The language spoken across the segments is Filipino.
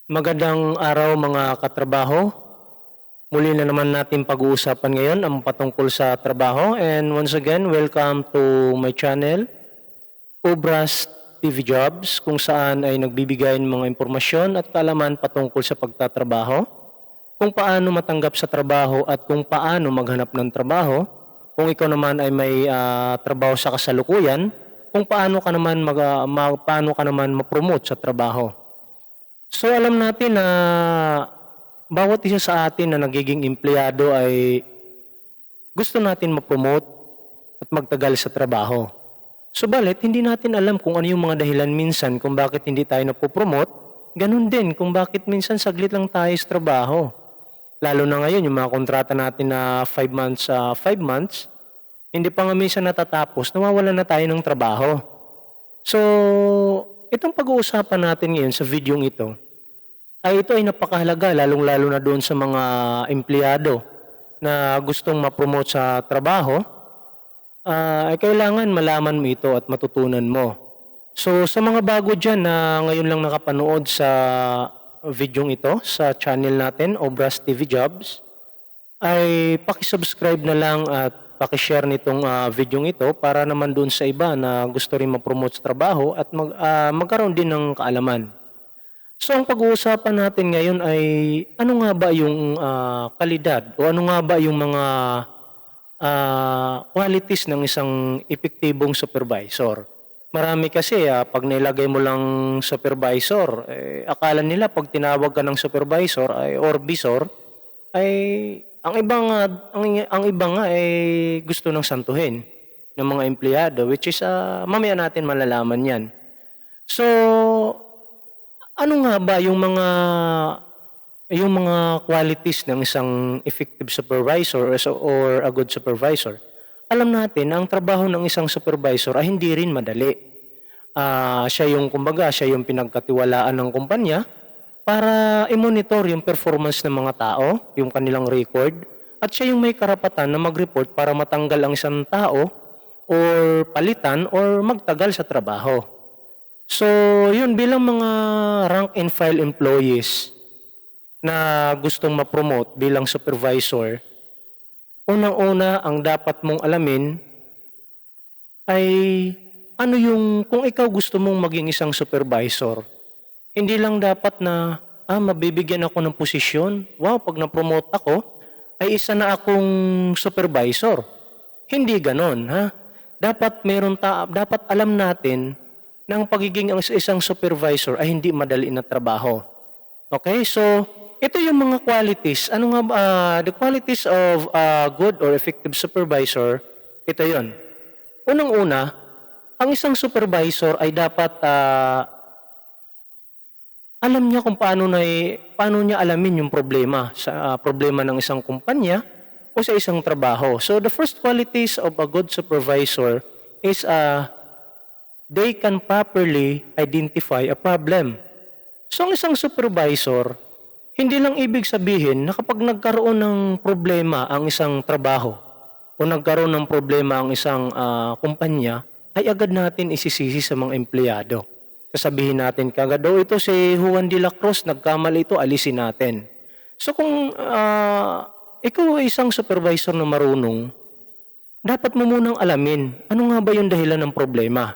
Magandang araw mga katrabaho. Muli na naman natin pag-uusapan ngayon ang patungkol sa trabaho, and once again, welcome to my channel, Obras TV Jobs, kung saan ay nagbibigay ng mga impormasyon at kaalaman patungkol sa pagtatrabaho, kung paano matanggap sa trabaho at kung paano maghanap ng trabaho, kung ikaw naman ay may trabaho sa kasalukuyan, kung paano ka naman paano ka naman ma-promote sa trabaho. So alam natin na bawat isa sa atin na nagiging empleyado ay gusto natin ma-promote at magtagal sa trabaho. Subalit, hindi natin alam kung ano yung mga dahilan minsan kung bakit hindi tayo napopromote, ganun din kung bakit minsan saglit lang tayo sa trabaho. Lalo na ngayon, yung mga kontrata natin na 5 months, hindi pa nga minsan natatapos, nawawalan na tayo ng trabaho. So, itong pag-uusapan natin ngayon sa videong ito, ito ay napakahalaga lalong-lalo na doon sa mga empleyado na gustong ma-promote sa trabaho, ay kailangan malaman mo ito at matutunan mo. So sa mga bago dyan na ngayon lang nakapanood sa videong ito sa channel natin, Obras TV Jobs, ay paki-subscribe na lang at paki-share nitong videong ito para naman doon sa iba na gusto rin ma-promote sa trabaho at magkaroon din ng kaalaman. So ang pag-uusapan natin ngayon ay ano nga ba yung kalidad o ano nga ba yung mga qualities ng isang epektibong supervisor. Marami kasi pag nilagay mo lang supervisor, akala nila pag tinawag ka ng supervisor or visor ay ang iba nga ay gusto ng santuhin ng mga empleyado, which is mamaya natin malalaman 'yan. So ano nga ba yung mga qualities ng isang effective supervisor or a good supervisor? Alam natin na ang trabaho ng isang supervisor ay hindi rin madali. Siya yung pinagkatiwalaan ng kumpanya para i-monitor yung performance ng mga tao, yung kanilang record, at siya yung may karapatan na mag-report para matanggal ang isang tao or palitan or magtagal sa trabaho. So, yun bilang mga rank and file employees na gustong ma-promote bilang supervisor, unang-una ang dapat mong alamin ay ano yung kung ikaw gusto mong maging isang supervisor, hindi lang dapat na mabibigyan ako ng posisyon. Wow, pag na-promote ako, ay isa na akong supervisor. Hindi ganon, ha? Dapat alam natin na ang pagiging isang supervisor ay hindi madali na trabaho. Okay? So, ito yung mga qualities. Ano nga ba? The qualities of a good or effective supervisor, ito yon. Unang-una, ang isang supervisor ay dapat alam niya kung paano niya alamin yung problema sa problema ng isang kumpanya o sa isang trabaho. So, the first qualities of a good supervisor is they can properly identify a problem. So ang isang supervisor, hindi lang ibig sabihin na kapag nagkaroon ng problema ang isang trabaho o nagkaroon ng problema ang isang kumpanya, ay agad natin isisisi sa mga empleyado. Sasabihin natin kagad, ito si Juan de la Cruz, nagkamali ito, alisin natin. So kung ikaw ay isang supervisor na marunong, dapat mo munang alamin, ano nga ba yung dahilan ng problema?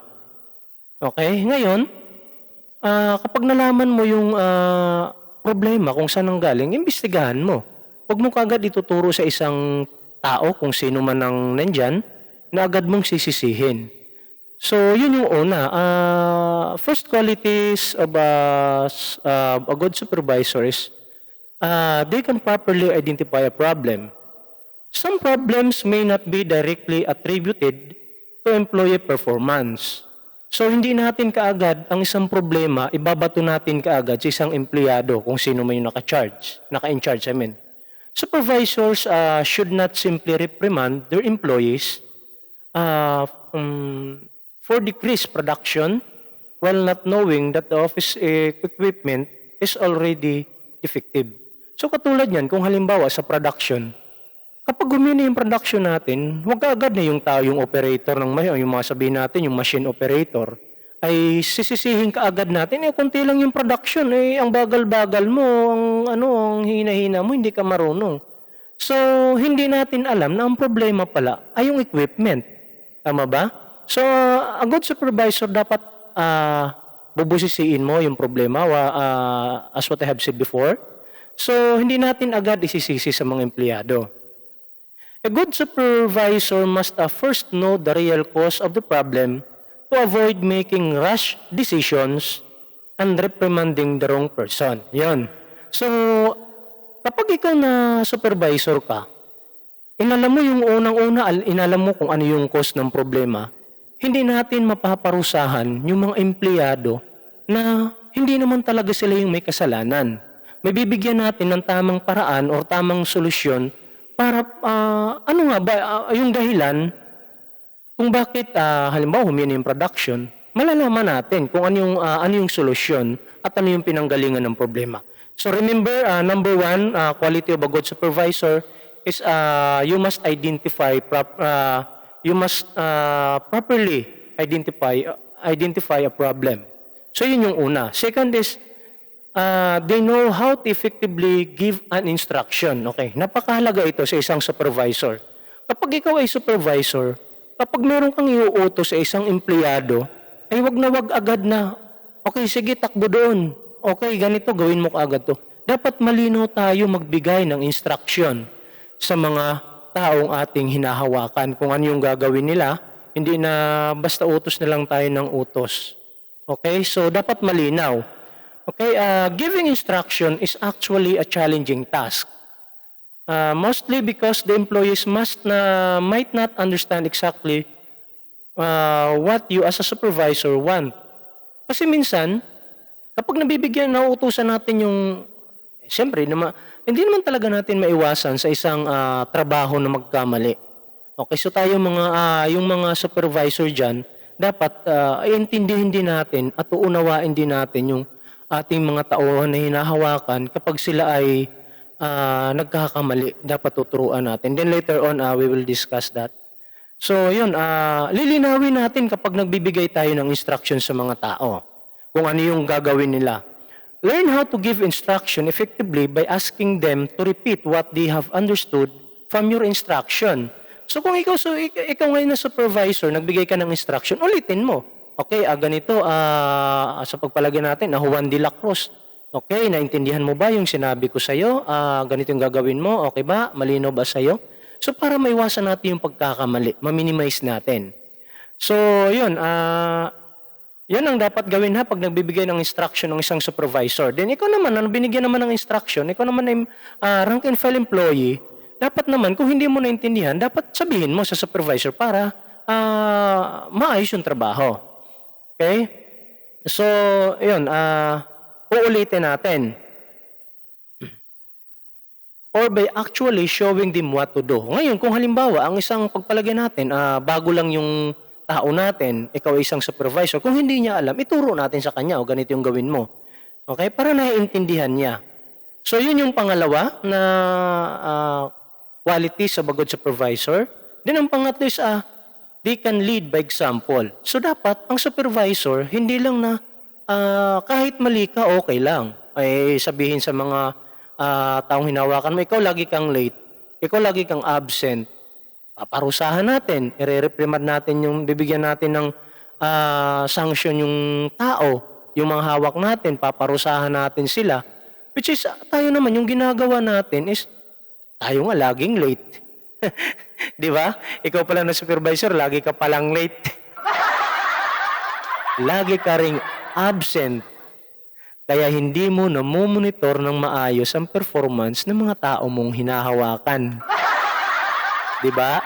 Okay? Ngayon, kapag nalaman mo yung problema kung saan ang galing, imbestigahan mo. Huwag mo kagad ituturo sa isang tao kung sino man ang nandyan na agad mong sisisihin. So, yun yung una. First qualities of a good supervisor is they can properly identify a problem. Some problems may not be directly attributed to employee performance. So hindi natin kaagad ang isang problema, ibabato natin kaagad sa isang empleyado kung sino man yung naka-in-charge. Supervisors should not simply reprimand their employees for decreased production while not knowing that the office equipment is already defective. So katulad yan, kung halimbawa sa production, kapag humina yung production natin, huwag agad na yung tao, yung operator ng yung mga sabihin natin, yung machine operator, ay sisisihin kaagad natin, konti lang yung production, ang bagal-bagal mo, ang hina-hina mo, hindi ka marunong. So, hindi natin alam na ang problema pala ay yung equipment. Tama ba? So, a good supervisor dapat bubusisiin mo yung problema, as what I have said before. So, hindi natin agad isisisi sa mga empleyado. A good supervisor must first know the real cause of the problem to avoid making rash decisions and reprimanding the wrong person. Yan. So, kapag ikaw na supervisor ka, inalam mo yung unang-una, inalam mo kung ano yung cause ng problema, hindi natin mapaparusahan yung mga empleyado na hindi naman talaga sila yung may kasalanan. May bibigyan natin ng tamang paraan o tamang solusyon para yung dahilan kung bakit halimbawa humina yung production, malalaman natin kung ano yung solusyon at ano yung pinanggalingan ng problema. So remember, number one, quality of a good supervisor is you must properly identify a problem. So yun yung una. Second is they know how to effectively give an instruction. Okay, napakahalaga ito sa isang supervisor. Kapag ikaw ay supervisor, kapag meron kang iuutos sa isang empleyado, ay wag na wag agad na, okay, sige, takbo doon. Okay, ganito, gawin mo kaagad to. Dapat malinaw tayo magbigay ng instruction sa mga taong ating hinahawakan. Kung ano yung gagawin nila, hindi na basta utos na lang tayo ng utos. Okay, so dapat malinaw. Okay, giving instruction is actually a challenging task. Mostly because the employees might not understand exactly what you as a supervisor want. Kasi minsan, kapag nabibigyan, nauutusan natin yung, siyempre, hindi naman talaga natin maiwasan sa isang trabaho na magkamali. Okay, so tayo yung mga supervisor dyan, dapat iintindihin din natin at uunawain din natin yung ating mga tauhan na hinahawakan kapag sila ay nagkakamali, dapat tuturuan natin. Then later on, we will discuss that. So yun, lilinawin natin kapag nagbibigay tayo ng instruction sa mga tao, kung ano yung gagawin nila. Learn how to give instruction effectively by asking them to repeat what they have understood from your instruction. So kung ikaw ngayon na supervisor, nagbigay ka ng instruction, ulitin mo. Okay, ganito, sa pagpalagay natin, Juan de la Cruz. Okay, naintindihan mo ba yung sinabi ko sa'yo? Ganito yung gagawin mo, okay ba? Malinaw ba sa'yo? So para maiwasan natin yung pagkakamali, ma-minimize natin. So yun, yan ang dapat gawin pag nagbibigay ng instruction ng isang supervisor. Then ikaw naman, binigyan naman ng instruction, ikaw naman ay rank and file employee, dapat naman, kung hindi mo naintindihan, dapat sabihin mo sa supervisor para maayos yung trabaho. Okay? So, yun, uulitin natin. Or by actually showing them what to do. Ngayon, kung halimbawa, ang isang pagpalagay natin, bago lang yung tao natin, ikaw ay isang supervisor, kung hindi niya alam, ituro natin sa kanya, o ganito yung gawin mo. Okay? Para naiintindihan niya. So, yun yung pangalawa na qualities of a good supervisor. Then, ang pangatlo is, they can lead by example. So dapat, ang supervisor, hindi lang na kahit mali ka, okay lang. Ay sabihin sa mga taong hinawakan mo, ikaw lagi kang late, ikaw lagi kang absent. Paparusahan natin, ire-reprimand natin bibigyan natin ng sanction yung tao, yung mga hawak natin, paparusahan natin sila. Which is, tayo naman, yung ginagawa natin is, tayo nga laging late. Di ba? Ikaw pala na supervisor, lagi ka palang late. Lagi ka ring absent. Kaya hindi mo namumonitor ng maayos ang performance ng mga tao mong hinahawakan. Di ba?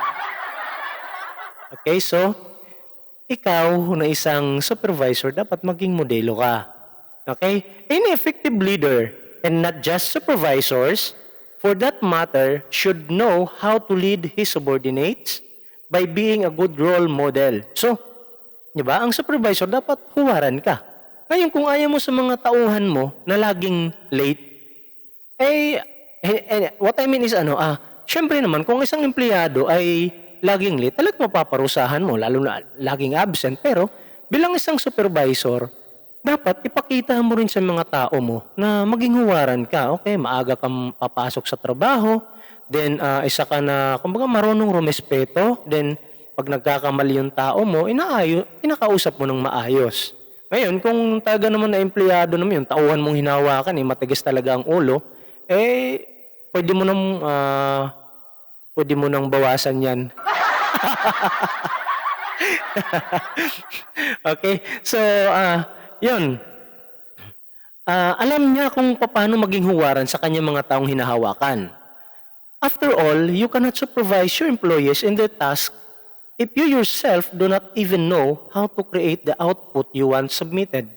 Okay, so, ikaw na isang supervisor, dapat maging modelo ka. Okay? Any effective leader, and not just supervisors, for that matter, should know how to lead his subordinates by being a good role model. So, di ba, ang supervisor dapat huwaran ka. Ngayon, kung ayaw mo sa mga tauhan mo na laging late, what I mean is syempre naman, kung isang empleyado ay laging late, talagang mapaparusahan mo, lalo na laging absent, pero Bilang isang supervisor, dapat ipakita mo rin sa mga tao mo na maging huwaran ka. Okay, maaga kang papasok sa trabaho, then isa ka na, kumbaga marunong rumespeto, then pag nagkakamali yung tao mo, kinakausap mo ng maayos. Ngayon, kung taga naman na empleyado naman yung tauhan mong hinawakan, matigas talaga ang ulo, pwede mo nang, pwede mo nang bawasan yan. Okay, so, yun. Alam niya kung paano maging huwaran sa kanyang mga taong hinahawakan. After all, you cannot supervise your employees in their task if you yourself do not even know how to create the output you want submitted.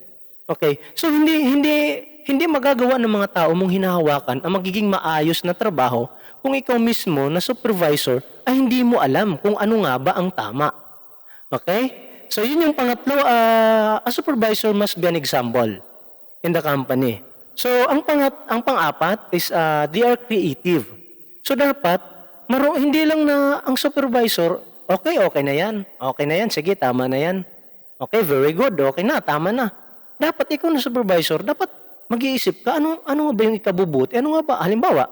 Okay, so hindi magagawa ng mga tao mong hinahawakan ang magiging maayos na trabaho kung ikaw mismo na supervisor ay hindi mo alam kung ano nga ba ang tama. Okay? So yun yung pangatlo, a supervisor must be an example in the company. So ang pang-apat is they are creative. So dapat hindi lang na ang supervisor, okay na yan. Okay na yan, sige, tama na yan. Okay, very good, okay na, tama na. Dapat ikaw na supervisor, dapat mag-iisip ka, ano ba yung ikabubuti? Ano nga ba? Halimbawa,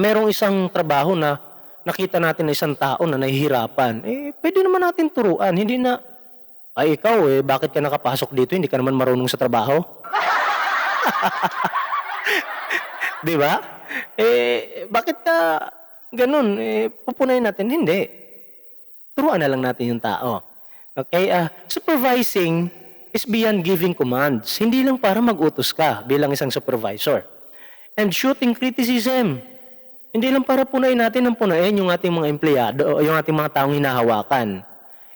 merong isang trabaho na nakita natin na isang tao na nahihirapan, pwede naman natin turuan. Hindi na, ikaw bakit ka nakapasok dito? Hindi ka naman marunong sa trabaho. Di ba? Bakit ka ganun? Pupunayin natin. Hindi. Turuan na lang natin yung tao. Okay? Supervising is beyond giving commands. Hindi lang para mag-utos ka bilang isang supervisor. And shooting criticism. Hindi lang para punain natin ng punain yung ating mga empleyado o yung ating mga taong hinahawakan.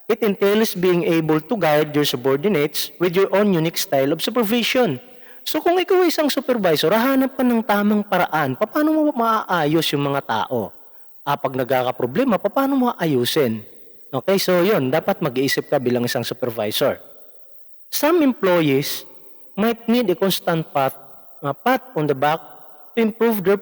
It entails being able to guide your subordinates with your own unique style of supervision. So kung ikaw ay isang supervisor, hahanap ka ng tamang paraan. Paano mo maaayos yung mga tao? Pag nagkakaproblema, paano mo aayusin? Okay, so yun, dapat mag-iisip ka bilang isang supervisor. Some employees might need a constant pat on the back to improve their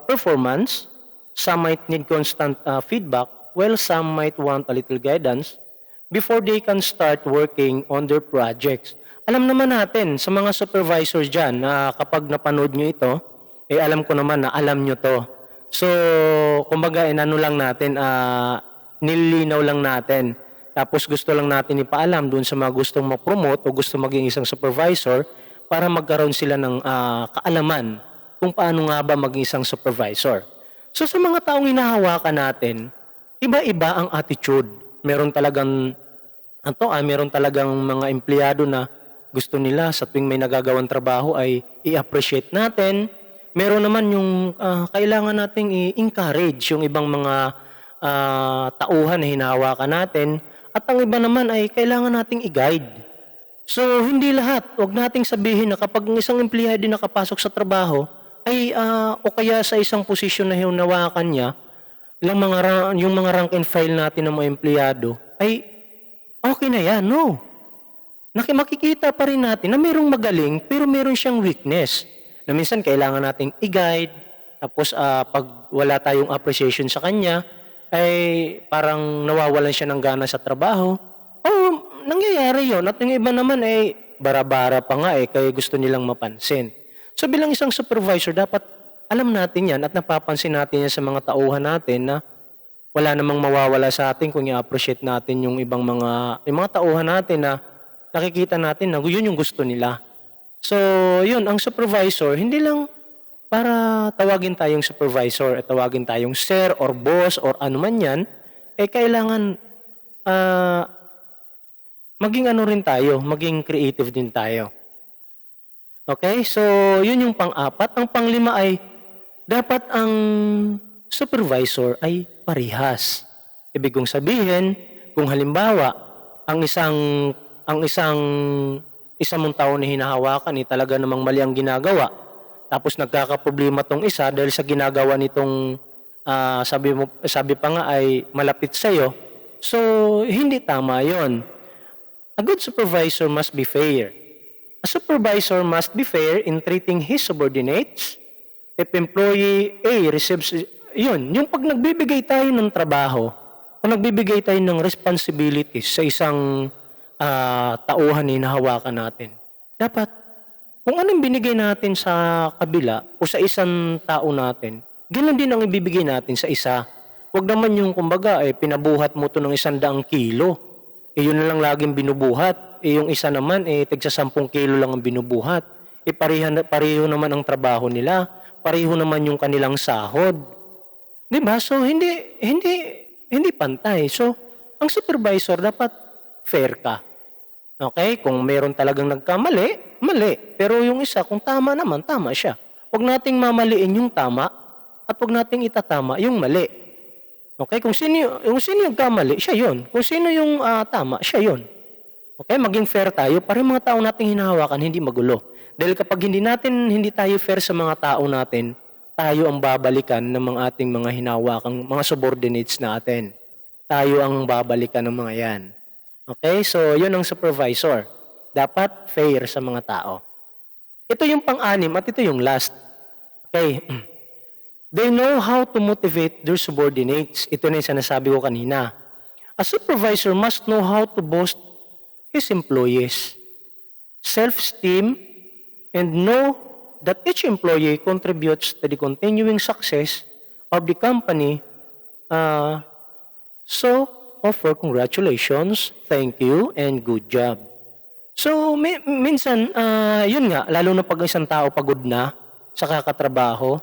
performance. Some might need constant feedback, while some might want a little guidance before they can start working on their projects. Alam naman natin sa mga supervisors dyan na kapag napanood nyo ito, alam ko naman na alam nyo to. So, kumbaga, inano lang natin, nililinaw lang natin. Tapos gusto lang natin ipaalam dun sa mga gustong ma-promote o gusto maging isang supervisor para magkaroon sila ng kaalaman kung paano nga ba maging isang supervisor. So sa mga taong hinahawakan natin, iba-iba ang attitude. Meron talagang mga empleyado na gusto nila sa tuwing may nagagawang trabaho ay i-appreciate natin. Meron naman yung kailangan nating i-encourage yung ibang mga tauhan na hinahawakan natin. At ang iba naman ay kailangan nating i-guide. So, hindi lahat. Huwag nating sabihin na kapag isang empleyado nakapasok sa trabaho, ay o kaya sa isang posisyon na hinawakan niya, yung mga rank and file natin ng mga empleyado, ay okay na yan. No. Makikita pa rin natin na mayroong magaling, pero mayroon siyang weakness. Na minsan kailangan nating i-guide, tapos pag wala tayong appreciation sa kanya, ay parang nawawalan siya ng gana sa trabaho. Nangyayari yun. At yung iba naman bara-bara pa nga kaya gusto nilang mapansin. So bilang isang supervisor, dapat alam natin yan at napapansin natin yan sa mga tauhan natin na wala namang mawawala sa atin kung i-appreciate natin yung mga tauhan natin na nakikita natin na yun yung gusto nila. So yun, ang supervisor, hindi lang para tawagin tayong supervisor at tawagin tayong sir or boss or ano man yan, kailangan maging rin tayo, maging creative din tayo. Okay? So, yun yung pang-apat. Ang pang-lima ay dapat ang supervisor ay parihas. Ibig kong sabihin, kung halimbawa, ang isang mong tao na hinahawakan talaga namang mali ang ginagawa, tapos nagkakaproblema tong isa dahil sa ginagawa nitong sabi pa nga ay malapit sa iyo. So, hindi tama 'yon. A good supervisor must be fair. A supervisor must be fair in treating his subordinates. If employee A receives, yung pag nagbibigay tayo ng trabaho, o nagbibigay tayo ng responsibilities sa isang tauhan na hinahawakan natin. Dapat, kung anong binigay natin sa kabila o sa isang tao natin, ganoon din ang ibibigay natin sa isa. Huwag naman yung kumbaga, pinabuhat mo to ng 100 kilo. Yun na lang laging binubuhat. Yung isa naman, tigsa 10 kilo lang ang binubuhat. Pareho naman ang trabaho nila. Pareho naman yung kanilang sahod. 'Di ba? So hindi pantay. So ang supervisor dapat fair ka. Okay? Kung meron talagang nagkamali, mali. Pero yung isa kung tama naman, tama siya. Huwag nating mamaliin yung tama at huwag nating itatama yung mali. Okay? Kung sino yung kamali, siya 'yon. Kung sino yung tama, siya 'yon. Okay? Maging fair tayo para yung mga tao nating hinahawakan hindi magulo. Dahil kapag hindi tayo fair sa mga tao natin, tayo ang babalikan ng mga ating mga hinawakang mga subordinates natin. Tayo ang babalikan ng mga yan. Okay? So, yun ang supervisor. Dapat fair sa mga tao. Ito yung pang-anim at ito yung last. Okay? They know how to motivate their subordinates. Ito na yung sinasabi ko kanina. A supervisor must know how to boost his employees. Self-esteem and know that each employee contributes to the continuing success of the company. So, offer congratulations, thank you, and good job. So, minsan, yun nga, lalo na pag isang tao pagod na sa kakatrabaho,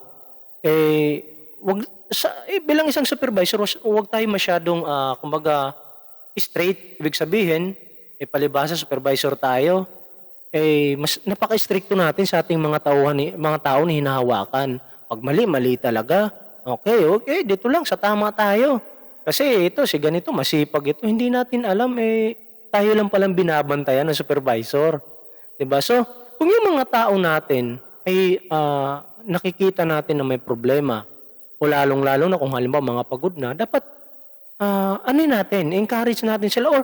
bilang isang supervisor, huwag tayo masyadong, kumbaga, straight. Ibig sabihin, palibhasa supervisor tayo, mas napaka-stricto natin sa ating mga tao na hinahawakan. Pag mali talaga. Okay, dito lang sa tama tayo. Kasi ito, si ganito, masipag ito. Hindi natin alam, tayo lang palang binabantayan ng supervisor. 'Di ba? So, kung yung mga tao natin ay nakikita natin na may problema, o lalong-lalo na kung halimbawa mga pagod na, dapat encourage natin sila or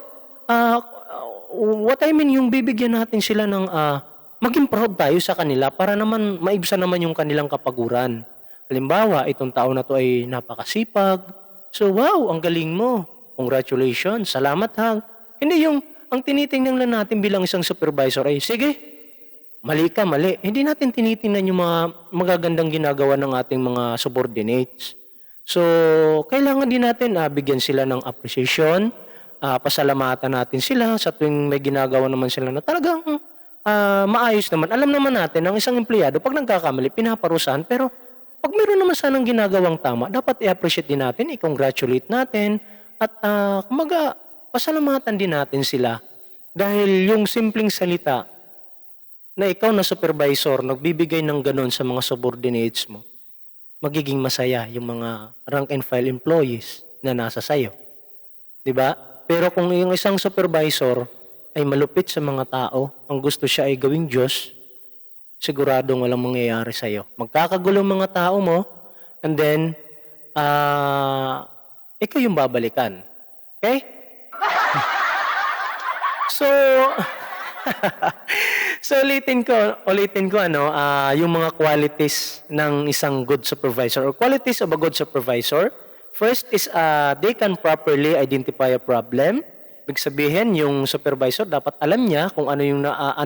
what I mean, yung bibigyan natin sila ng maging proud tayo sa kanila para naman maibsan naman yung kanilang kapaguran. Halimbawa, itong tao na to ay napakasipag. So, wow, ang galing mo. Congratulations, salamat ha. Hindi yung, ang tinitingnan lang natin bilang isang supervisor ay, sige, mali ka, mali. Hindi natin tinitingnan yung mga magagandang ginagawa ng ating mga subordinates. So, kailangan din natin bigyan sila ng appreciation, pasalamatan natin sila sa tuwing may ginagawa naman sila na talagang maayos naman. Alam naman natin ang isang empleyado pag nagkakamali, pinaparusahan. Pero pag meron naman sanang ginagawang tama, dapat i-appreciate din natin, i-congratulate natin at kumaga pasalamatan din natin sila. Dahil yung simpleng salita na ikaw na supervisor nagbibigay ng ganon sa mga subordinates mo, magiging masaya yung mga rank and file employees na nasa sayo. 'Di ba? Pero kung yung isang supervisor ay malupit sa mga tao, ang gusto siya ay gawing Diyos, siguradong walang mangyayari sa'yo. Magkakagulo ang mga tao mo, and then, ikaw yung babalikan. Okay? So, ulitin ko yung mga qualities ng isang good supervisor or qualities of a good supervisor. First is they can properly identify a problem. Ibig sabihin, yung supervisor dapat alam niya kung ano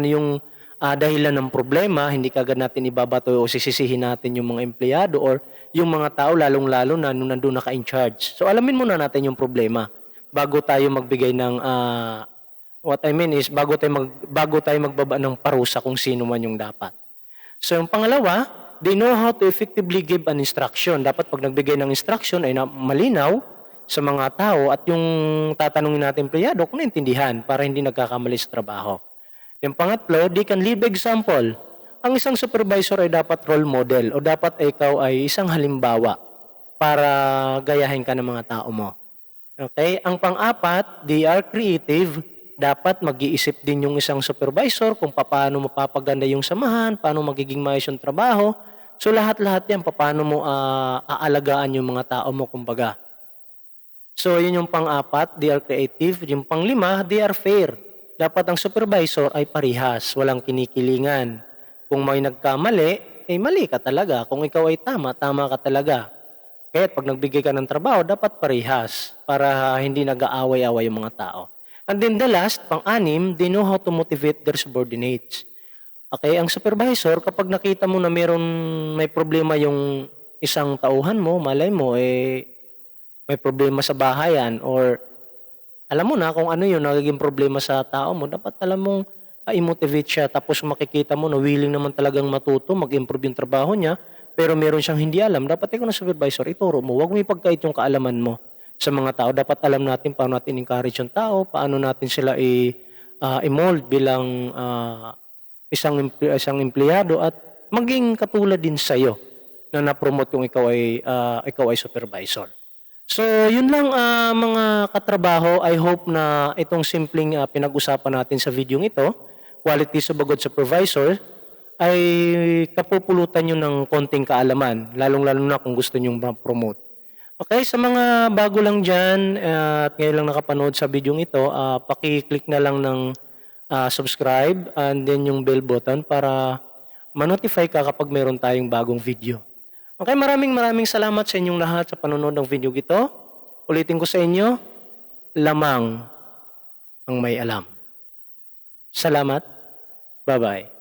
yung dahilan ng problema. Hindi kagad natin ibabato o sisisihin natin yung mga empleyado or yung mga tao lalong-lalo na nung nandun naka-in charge. So alamin muna natin yung problema bago tayo magbigay ng what I mean is bago tayo magbaba ng parusa kung sino man yung dapat. So yung pangalawa, they know how to effectively give an instruction. Dapat pag nagbigay ng instruction ay malinaw sa mga tao at yung tatanungin natin empleyado kung naintindihan para hindi nagkakamali sa trabaho. Yung pangatlo, they can leave example. Ang isang supervisor ay dapat role model o dapat ikaw ay isang halimbawa para gayahin ka ng mga tao mo. Okay? Ang pang-apat, they are creative. Dapat mag-iisip din yung isang supervisor kung paano mapapaganda yung samahan, paano magiging maayos yung trabaho. So lahat-lahat yan, paano mo aalagaan yung mga tao mo, kumbaga. So yun yung pang-apat, they are creative. Yung pang-lima, they are fair. Dapat ang supervisor ay parihas, walang kinikilingan. Kung may nagkamali, mali ka talaga. Kung ikaw ay tama, tama ka talaga. Kaya pag nagbigay ka ng trabaho, dapat parihas para hindi nag-aaway-away yung mga tao. And then the last, pang-anim, they know how to motivate their subordinates. Okay, ang supervisor, kapag nakita mo na may problema yung isang tauhan mo, malay mo, may problema sa bahayan or alam mo na kung ano yung nagiging problema sa tao mo, dapat alam mong i-motivate siya tapos makikita mo na willing naman talagang matuto, mag-improve yung trabaho niya, pero meron siyang hindi alam, dapat ikaw na supervisor, ituro mo. Huwag mo ipagkait yung kaalaman mo sa mga tao. Dapat alam natin paano natin encourage yung tao, paano natin sila i-mold bilang isang empleyado at maging katulad din sa'yo na na-promote kung ikaw ay supervisor. So, yun lang mga katrabaho. I hope na itong simpleng pinag-usapan natin sa video ito, qualities of a good supervisor, ay kapupulutan nyo ng konting kaalaman, lalong-lalo na kung gusto nyo ma-promote. Okay, sa mga bago lang dyan at ngayon lang nakapanood sa video ito, paki-click na lang ng subscribe and then yung bell button para ma-notify ka kapag meron tayong bagong video. Okay, maraming salamat sa inyong lahat sa panonood ng video ito. Ulitin ko sa inyo, lamang ang may alam. Salamat. Bye-bye.